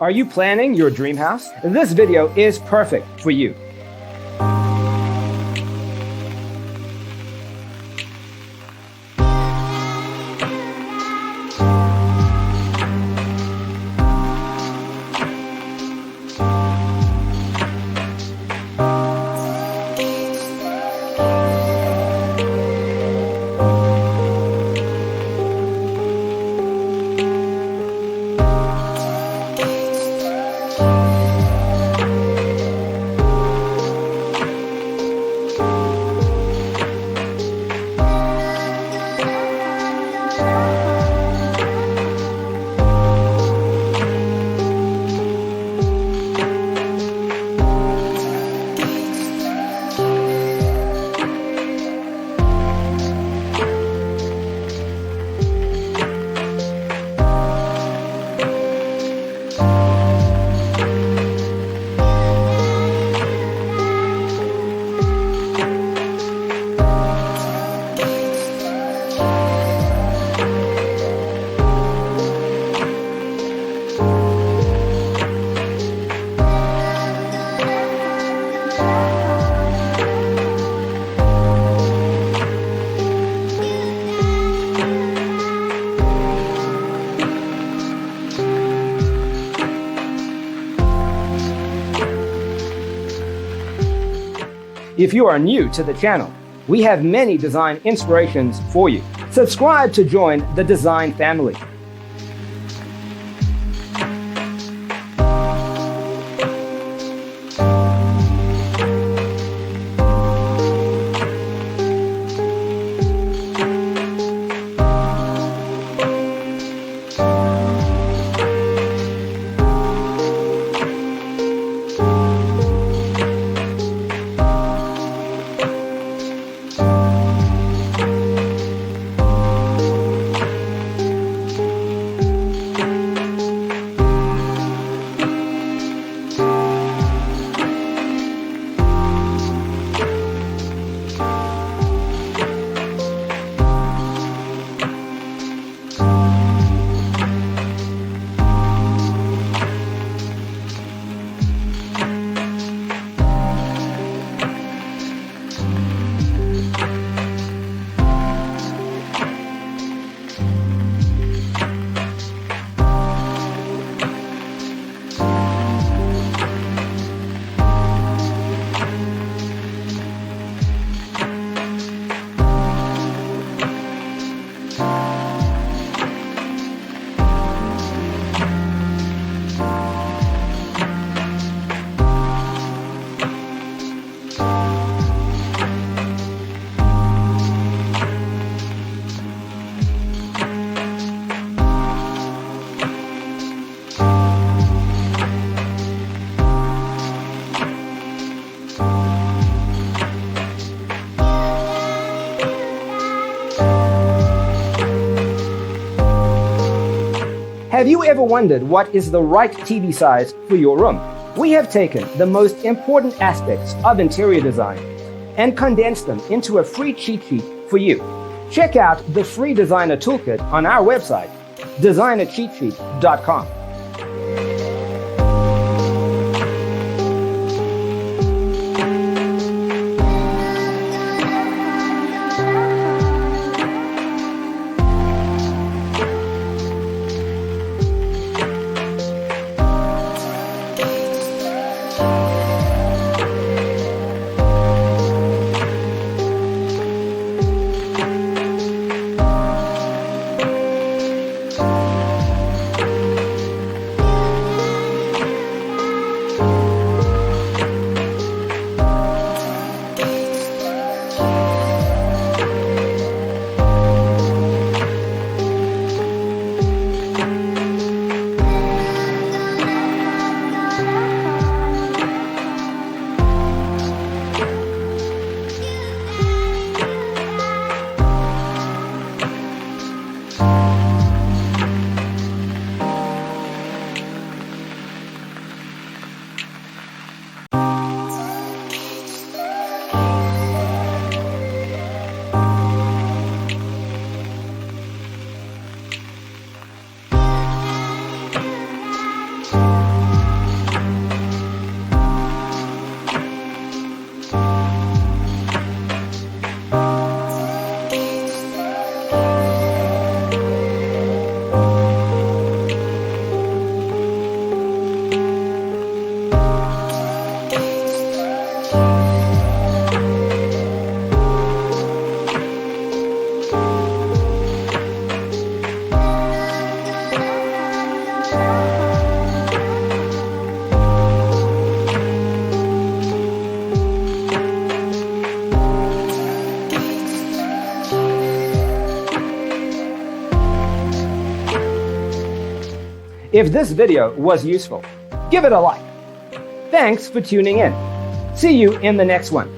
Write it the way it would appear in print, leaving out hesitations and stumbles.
Are you planning your dream house? This video is perfect for you. If you are new to the channel, we have many design inspirations for you. Subscribe to join the design family. Have you ever wondered what is the right TV size for your room? We have taken the most important aspects of interior design and condensed them into a free cheat sheet for you. Check out the free designer toolkit on our website, designercheatsheet.com. If this video was useful, give it a like. Thanks for tuning in. See you in the next one.